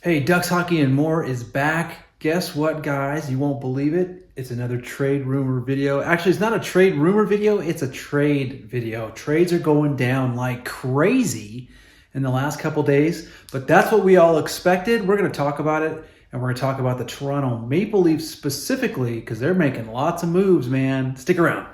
Hey, Ducks Hockey and More is back. Guess what, guys? You won't believe it. It's another trade rumor video. Actually, it's not a trade rumor video. It's a trade video. Trades are going down like crazy in the last couple days, but that's what we all expected. We're going to talk about it, and we're going to talk about the Toronto Maple Leafs specifically because they're making lots of moves, man. Stick around.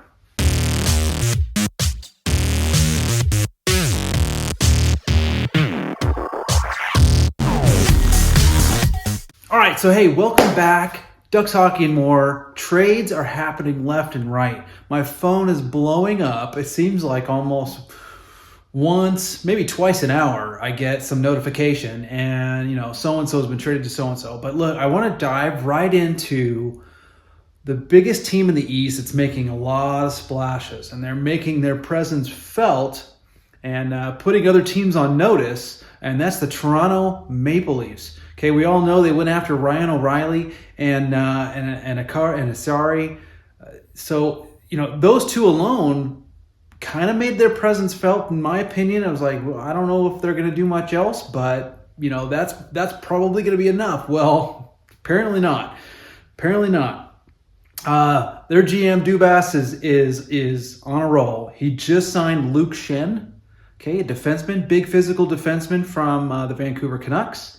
All right, so hey, welcome back. Ducks Hockey and More. Trades are happening left and right. My phone is blowing up. It seems like almost once, maybe twice an hour, I get some notification and, so-and-so has been traded to so-and-so. But look, I want to dive right into the biggest team in the East that's making a lot of splashes, and they're making their presence felt and putting other teams on notice, and that's the Toronto Maple Leafs. Okay, we all know they went after Ryan O'Reilly and Asari. So, those two alone kind of made their presence felt, in my opinion. I was like, well, I don't know if they're going to do much else, but, that's probably going to be enough. Well, apparently not. Apparently not. Their GM, Dubas, is on a roll. He just signed Luke Schenn, okay, a defenseman, big physical defenseman from the Vancouver Canucks.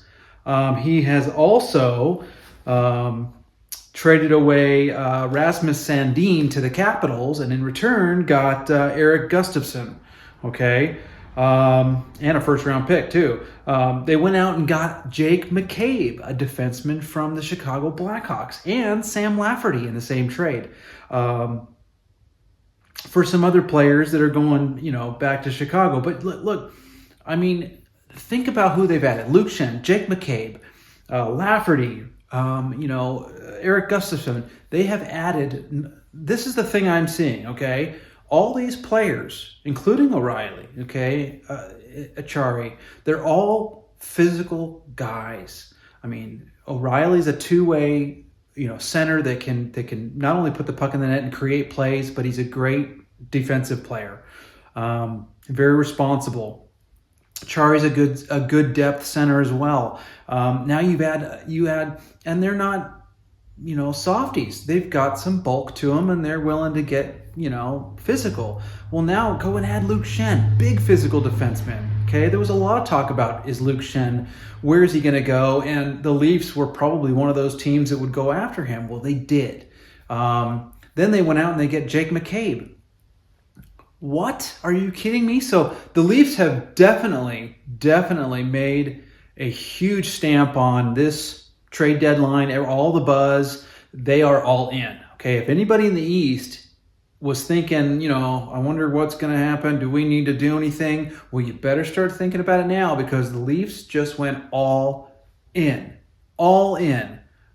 He has also traded away Rasmus Sandin to the Capitals, and in return got Eric Gustafsson, okay, and a first-round pick too. They went out and got Jake McCabe, a defenseman from the Chicago Blackhawks, and Sam Lafferty in the same trade. For some other players that are going, back to Chicago. But look, I mean, think about who they've added: Luke Schenn, Jake McCabe, Lafferty, Eric Gustafsson. They have added. This is the thing I'm seeing. Okay, all these players, including O'Reilly, okay, Achari, they're all physical guys. I mean, O'Reilly's a two-way, center that can not only put the puck in the net and create plays, but he's a great defensive player, very responsible. Chari's a good depth center as well. Now you add, and they're not, softies. They've got some bulk to them, and they're willing to get, physical. Well, now go and add Luke Schenn, big physical defenseman. Okay, there was a lot of talk about, is Luke Schenn, where is he going to go? And the Leafs were probably one of those teams that would go after him. Well, they did. Then they went out and they get Jake McCabe. What? Are you kidding me? So the Leafs have definitely made a huge stamp on this trade deadline, all the buzz. They are all in. Okay, if anybody in the East was thinking, I wonder what's going to happen, do we need to do anything? Well, you better start thinking about it now, because the Leafs just went all in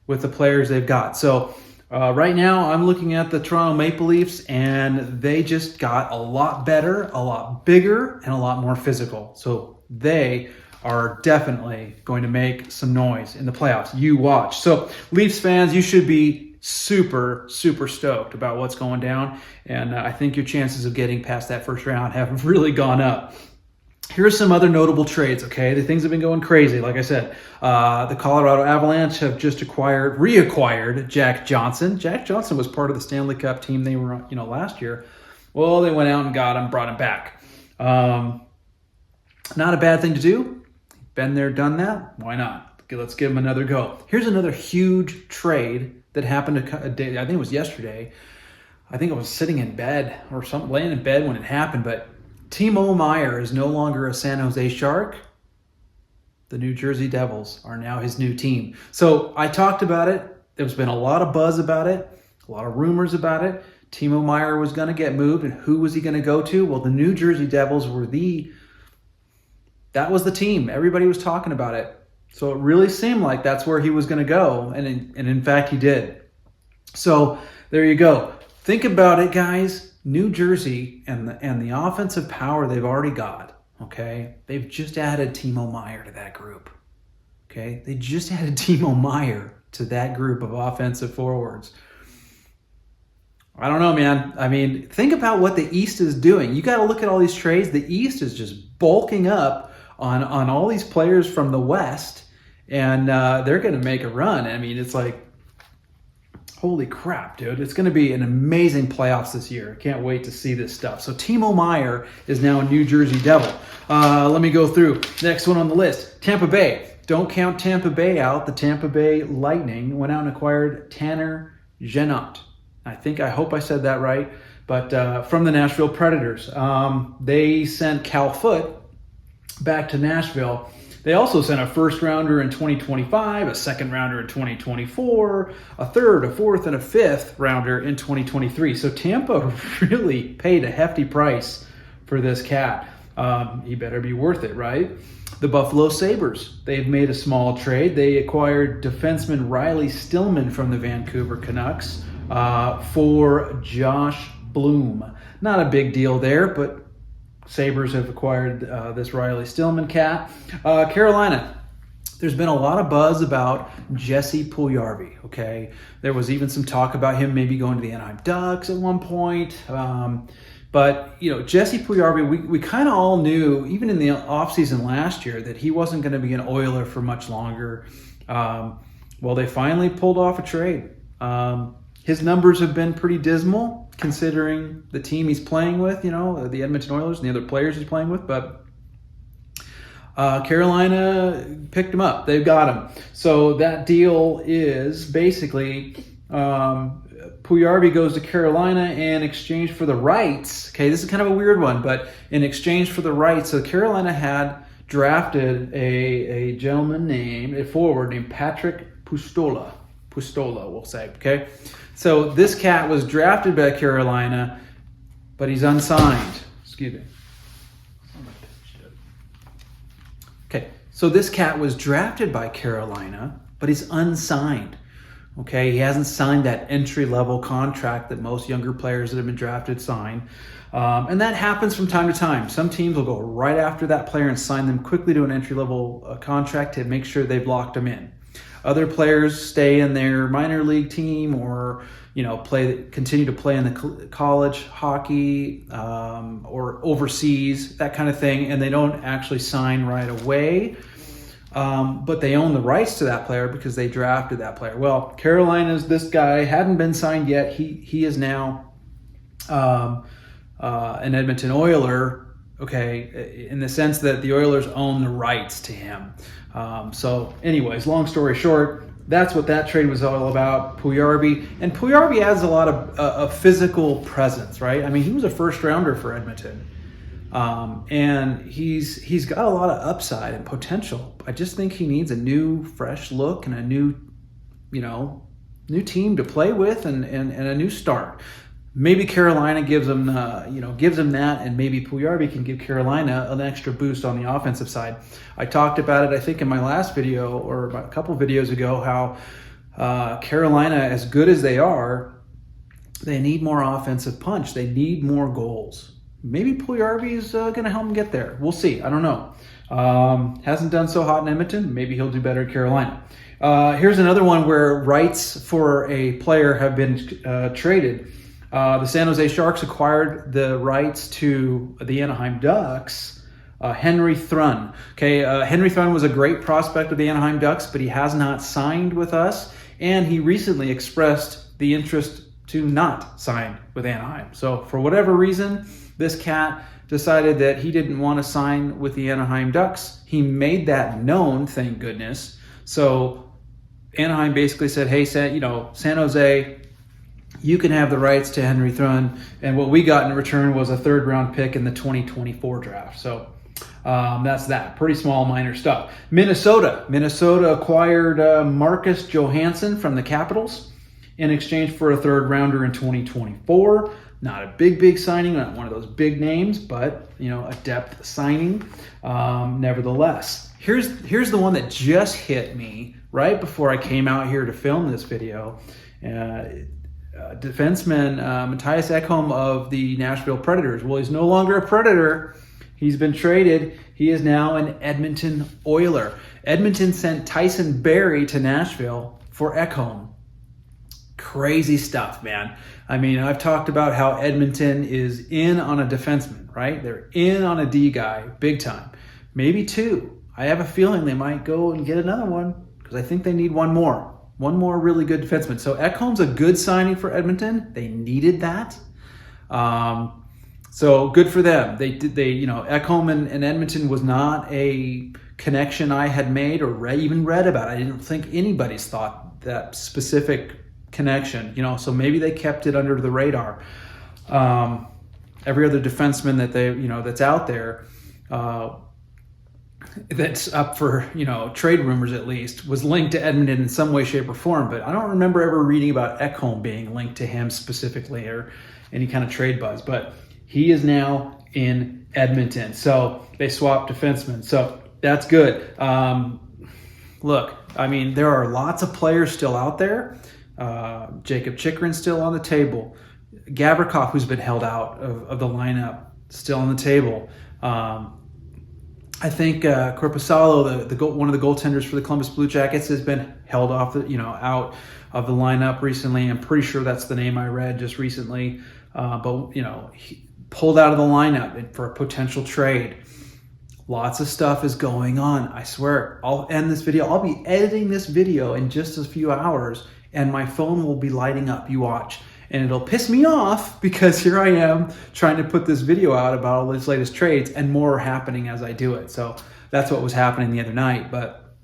with the players they've got. So right now, I'm looking at the Toronto Maple Leafs, and they just got a lot better, a lot bigger, and a lot more physical. So they are definitely going to make some noise in the playoffs. You watch. So Leafs fans, you should be super, super stoked about what's going down, and I think your chances of getting past that first round have really gone up. Here's some other notable trades, okay? The things have been going crazy. Like I said, the Colorado Avalanche have just reacquired Jack Johnson. Jack Johnson was part of the Stanley Cup team they were, last year. Well, they went out and got him, brought him back. Not a bad thing to do. Been there, done that. Why not? Okay, let's give him another go. Here's another huge trade that happened a day. I think it was yesterday. I think I was sitting in bed or something, laying in bed when it happened, but Timo Meier is no longer a San Jose Shark. The New Jersey Devils are now his new team. So I talked about it. There's been a lot of buzz about it, a lot of rumors about it. Timo Meier was going to get moved, and who was he going to go to? Well, the New Jersey Devils were that was the team. Everybody was talking about it. So it really seemed like that's where he was going to go, and in fact he did. So there you go. Think about it, guys. New Jersey and the offensive power they've already got, okay? They've just added Timo Meier to that group, okay? They just added Timo Meier to that group of offensive forwards. I don't know, man. I mean, think about what the East is doing. You got to look at all these trades. The East is just bulking up on all these players from the West, and they're going to make a run. I mean, it's like, holy crap, dude. It's going to be an amazing playoffs this year. I can't wait to see this stuff. So Timo Meier is now a New Jersey Devil. Let me go through. Next one on the list, Tampa Bay. Don't count Tampa Bay out. The Tampa Bay Lightning went out and acquired Tanner Jeannot. I hope I said that right. But from the Nashville Predators. They sent Cal Foote back to Nashville. They also sent a first rounder in 2025, a second rounder in 2024, a third, a fourth, and a fifth rounder in 2023. So Tampa really paid a hefty price for this cat. He better be worth it, right? The Buffalo Sabres, they've made a small trade. They acquired defenseman Riley Stillman from the Vancouver Canucks for Josh Bloom. Not a big deal there, but Sabres have acquired this Riley Stillman cat. Carolina, there's been a lot of buzz about Jesse Puljujarvi, okay? There was even some talk about him maybe going to the Anaheim Ducks at one point. But, Jesse Puljujarvi, we kind of all knew, even in the offseason last year, that he wasn't going to be an Oiler for much longer. Well, they finally pulled off a trade. His numbers have been pretty dismal considering the team he's playing with, the Edmonton Oilers and the other players he's playing with. But Carolina picked him up. They've got him. So that deal is basically Puljujarvi goes to Carolina in exchange for the rights. Okay, this is kind of a weird one, but in exchange for the rights, so Carolina had drafted a gentleman a forward named Patrick Pustola, we'll say, okay? So this cat was drafted by Carolina, but he's unsigned. Excuse me. Okay, so this cat was drafted by Carolina, but he's unsigned. Okay, he hasn't signed that entry-level contract that most younger players that have been drafted sign. And that happens from time to time. Some teams will go right after that player and sign them quickly to an entry-level contract to make sure they've locked them in. Other players stay in their minor league team or, continue to play in the college hockey or overseas, that kind of thing, and they don't actually sign right away. But they own the rights to that player because they drafted that player. Well, Carolina's this guy hadn't been signed yet. He is now an Edmonton Oiler, okay, in the sense that the Oilers own the rights to him. So anyways, long story short, that's what that trade was all about, Puljujarvi. And Puljujarvi adds a lot of physical presence, right? I mean, he was a first rounder for Edmonton. And he's got a lot of upside and potential. I just think he needs a new, fresh look and a new team to play with and a new start. Maybe Carolina gives him that, and maybe Puljujarvi can give Carolina an extra boost on the offensive side. I talked about it, I think, in my last video or a couple videos ago, how Carolina, as good as they are, they need more offensive punch. They need more goals. Maybe Puljujarvi is going to help him get there. We'll see. I don't know. Hasn't done so hot in Edmonton. Maybe he'll do better at Carolina. Here's another one where rights for a player have been traded. The San Jose Sharks acquired the rights to the Anaheim Ducks, Henry Thrun. Okay, Henry Thrun was a great prospect of the Anaheim Ducks, but he has not signed with us, and he recently expressed the interest to not sign with Anaheim. So for whatever reason, this cat decided that he didn't want to sign with the Anaheim Ducks. He made that known, thank goodness. So Anaheim basically said, hey, San Jose, you can have the rights to Henry Thrun, and what we got in return was a third-round pick in the 2024 draft. So that's that. Pretty small, minor stuff. Minnesota acquired Marcus Johansson from the Capitals in exchange for a third-rounder in 2024. Not a big signing, not one of those big names, but a depth signing nevertheless. Here's the one that just hit me right before I came out here to film this video. Defenseman Matthias Ekholm of the Nashville Predators. Well, he's no longer a Predator. He's been traded. He is now an Edmonton Oiler. Edmonton sent Tyson Barrie to Nashville for Ekholm. Crazy stuff, man. I mean, I've talked about how Edmonton is in on a defenseman, right? They're in on a D guy, big time. Maybe two. I have a feeling they might go and get another one because I think they need one more really good defenseman. So Ekholm's a good signing for Edmonton. They needed that. So good for them. They Ekholm and Edmonton was not a connection I had made or even read about. I didn't think anybody's thought that specific connection, so maybe they kept it under the radar. Every other defenseman that that's out there, that's up for, trade rumors at least, was linked to Edmonton in some way, shape, or form. But I don't remember ever reading about Ekholm being linked to him specifically or any kind of trade buzz. But he is now in Edmonton. So they swapped defensemen. So that's good. Look, I mean, there are lots of players still out there. Jacob Chikrin's still on the table. Gavrikov, who's been held out of the lineup, still on the table. I think Korpisalo, one of the goaltenders for the Columbus Blue Jackets, has been held off, out of the lineup recently. I'm pretty sure that's the name I read just recently. But he pulled out of the lineup for a potential trade. Lots of stuff is going on. I swear, I'll end this video. I'll be editing this video in just a few hours, and my phone will be lighting up. You watch. And it'll piss me off because here I am trying to put this video out about all these latest trades, and more are happening as I do it. So that's what was happening the other night. But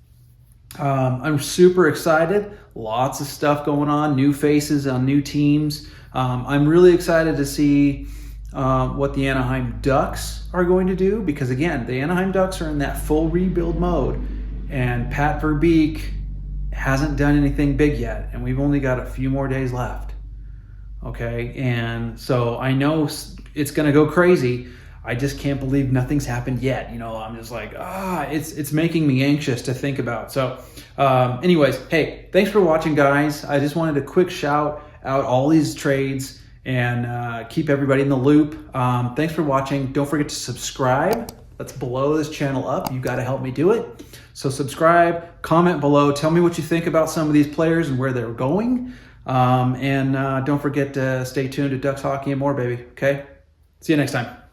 I'm super excited. Lots of stuff going on. New faces on new teams. I'm really excited to see what the Anaheim Ducks are going to do, because again, the Anaheim Ducks are in that full rebuild mode, and Pat Verbeek hasn't done anything big yet, and we've only got a few more days left. Okay, and so I know it's going to go crazy. I just can't believe nothing's happened yet. I'm just like, it's making me anxious to think about. So anyways, hey, thanks for watching, guys. I just wanted a quick shout out all these trades and keep everybody in the loop. Thanks for watching. Don't forget to subscribe. Let's blow this channel up. You got to help me do it. So subscribe, comment below, tell me what you think about some of these players and where they're going. And don't forget to stay tuned to Ducks Hockey and more, baby. Okay? See you next time.